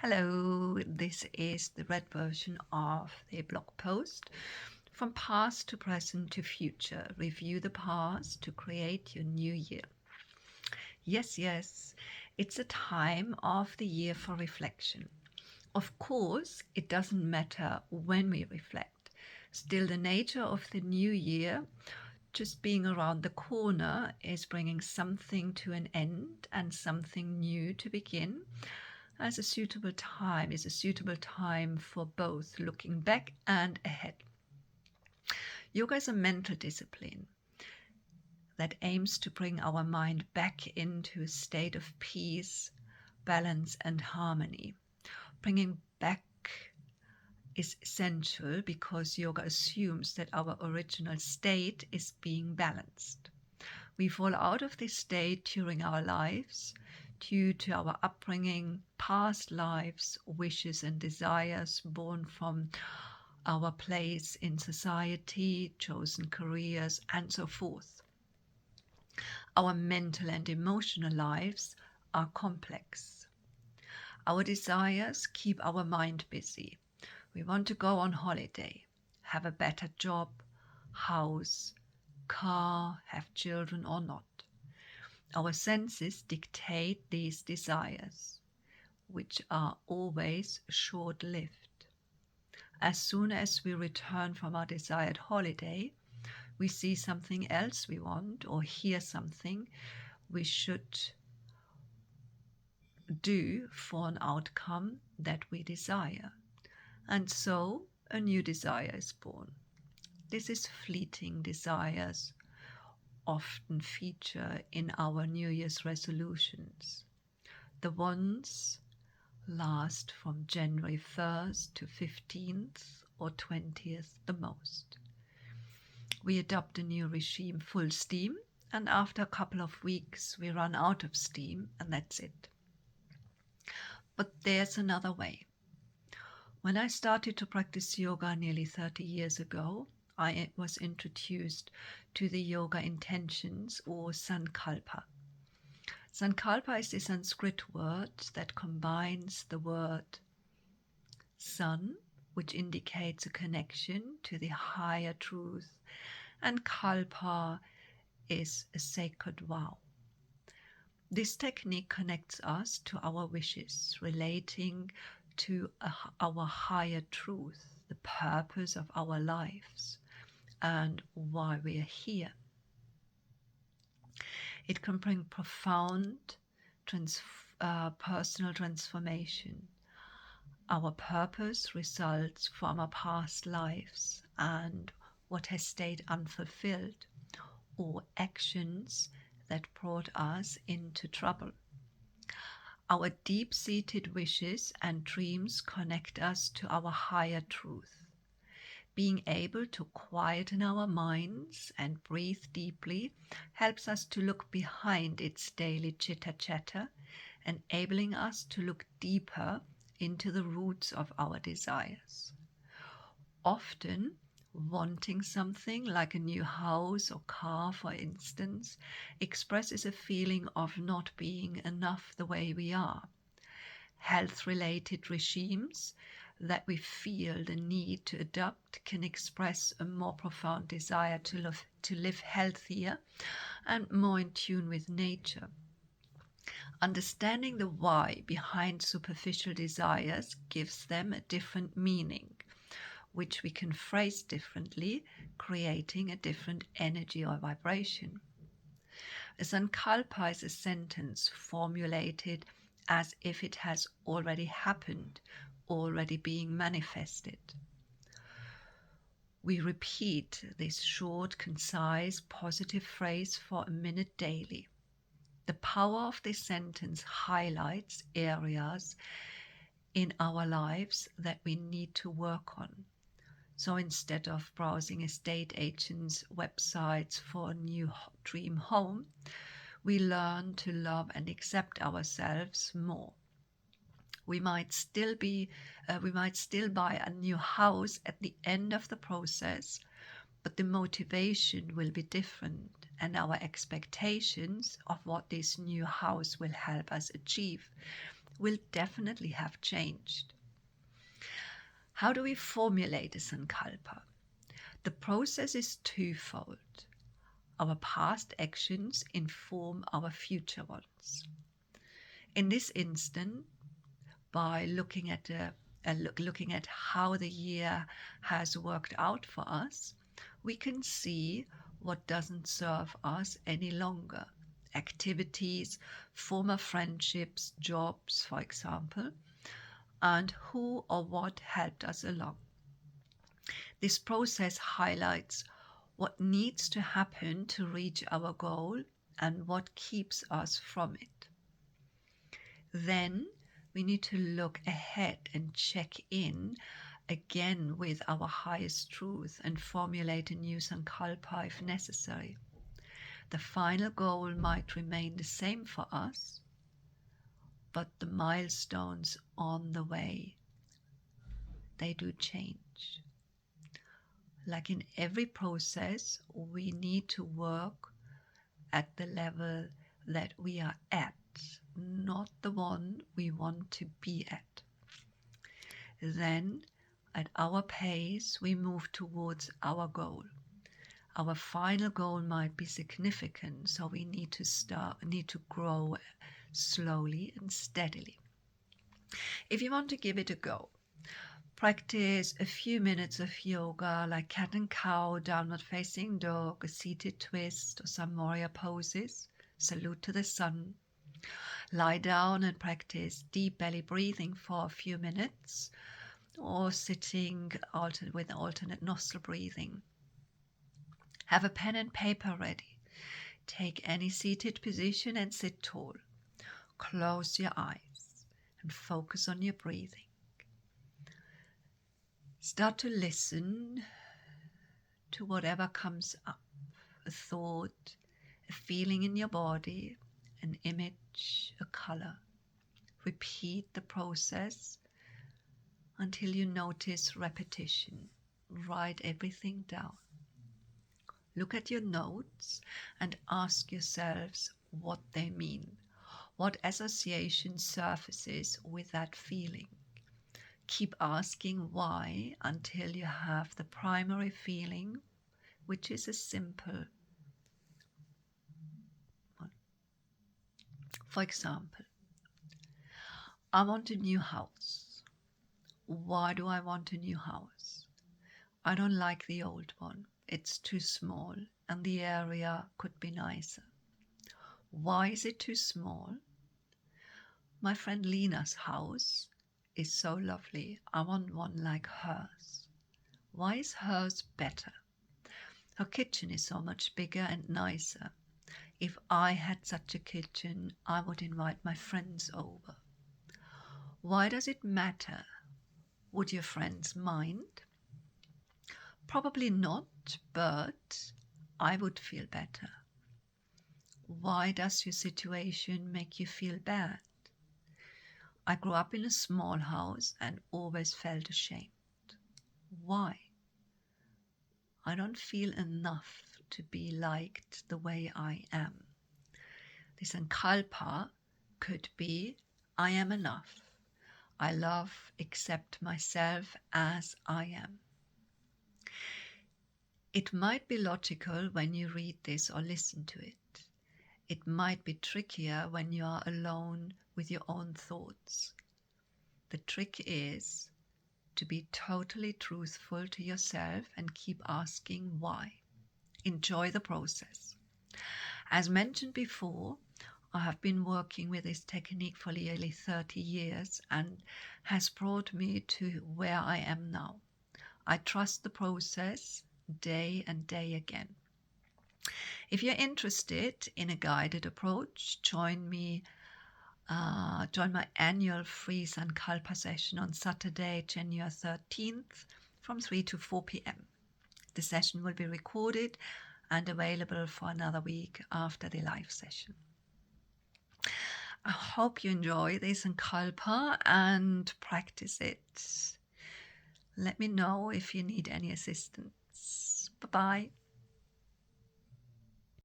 Hello, this is the red version of the blog post. From past to present to future, review the past to create your new year. Yes, it's a time of the year for reflection. Of course, it doesn't matter when we reflect. Still, the nature of the new year, just being around the corner, is bringing something to an end and something new to begin. As a suitable time is a suitable time for both looking back and ahead. Yoga is a mental discipline that aims to bring our mind back into a state of peace, balance, and harmony. Bringing back is essential because yoga assumes that our original state is being balanced. We fall out of this state during our lives due to our upbringing, past lives, wishes and desires born from our place in society, chosen careers, and so forth. Our mental and emotional lives are complex. Our desires keep our mind busy. We want to go on holiday, have a better job, house, car, have children or not. Our senses dictate these desires, which are always short-lived. As soon as we return from our desired holiday, we see something else we want or hear something we should do for an outcome that we desire. And so a new desire is born. This is fleeting desires often feature in our New Year's resolutions. The ones last from January 1st to 15th or 20th the most. We adopt a new regime full steam, and after a couple of weeks we run out of steam, and that's it. But there's another way. When I started to practice yoga nearly 30 years ago, I was introduced to the yoga intentions or Sankalpa. Sankalpa is the Sanskrit word that combines the word sun, which indicates a connection to the higher truth, and kalpa is a sacred vow. This technique connects us to our wishes, relating to our higher truth, the purpose of our lives, and why we are here. It can bring profound personal transformation. Our purpose results from our past lives and what has stayed unfulfilled, or actions that brought us into trouble. Our deep-seated wishes and dreams connect us to our higher truth. Being able to quieten our minds and breathe deeply helps us to look behind its daily chitter-chatter, enabling us to look deeper into the roots of our desires. Often, wanting something like a new house or car, for instance, expresses a feeling of not being enough the way we are. Health-related regimes that we feel the need to adopt can express a more profound desire to live healthier and more in tune with nature. Understanding the why behind superficial desires gives them a different meaning, which we can phrase differently, creating a different energy or vibration. A sankalpa is a sentence formulated as if it has already happened, already being manifested. We repeat this short, concise, positive phrase for a minute daily. The power of this sentence highlights areas in our lives that we need to work on. So instead of browsing estate agents' websites for a new dream home, we learn to love and accept ourselves more. We might still buy a new house at the end of the process, but the motivation will be different, and our expectations of what this new house will help us achieve will definitely have changed. How do we formulate a Sankalpa? The process is twofold. Our past actions inform our future ones. In this instant, by looking at how the year has worked out for us, we can see what doesn't serve us any longer. Activities, former friendships, jobs, for example, and who or what helped us along. This process highlights what needs to happen to reach our goal and what keeps us from it. Then we need to look ahead and check in again with our highest truth and formulate a new Sankalpa if necessary. The final goal might remain the same for us, but the milestones on the way, they do change. Like in every process, we need to work at the level that we are at, not the one we want to be at. Then, at our pace, we move towards our goal. Our final goal might be significant, so we need to grow slowly and steadily. If you want to give it a go, practice a few minutes of yoga like cat and cow, downward facing dog, a seated twist, or some warrior poses. Salute to the sun. Lie down and practice deep belly breathing for a few minutes, or sitting with alternate nostril breathing. Have a pen and paper ready. Take any seated position and sit tall. Close your eyes and focus on your breathing. Start to listen to whatever comes up, a thought, a feeling in your body, an image, a color. Repeat the process until you notice repetition. Write everything down. Look at your notes and ask yourselves what they mean. What association surfaces with that feeling? Keep asking why until you have the primary feeling, which is a simple one. For example, I want a new house. Why do I want a new house? I don't like the old one. It's too small and the area could be nicer. Why is it too small? My friend Lena's house is so lovely. I want one like hers. Why is hers better? Her kitchen is so much bigger and nicer. If I had such a kitchen, I would invite my friends over. Why does it matter? Would your friends mind? Probably not, but I would feel better. Why does your situation make you feel bad? I grew up in a small house and always felt ashamed. Why? I don't feel enough to be liked the way I am. The Sankalpa could be, I am enough. I love, accept myself as I am. It might be logical when you read this or listen to it. It might be trickier when you are alone with your own thoughts. The trick is to be totally truthful to yourself and keep asking why. Enjoy the process. As mentioned before, I have been working with this technique for nearly 30 years and has brought me to where I am now. I trust the process day and day again. If you're interested in a guided approach, join my annual free Sankalpa session on Saturday, January 13th from 3 to 4 p.m. The session will be recorded and available for another week after the live session. I hope you enjoy this Sankalpa and practice it. Let me know if you need any assistance. Bye-bye.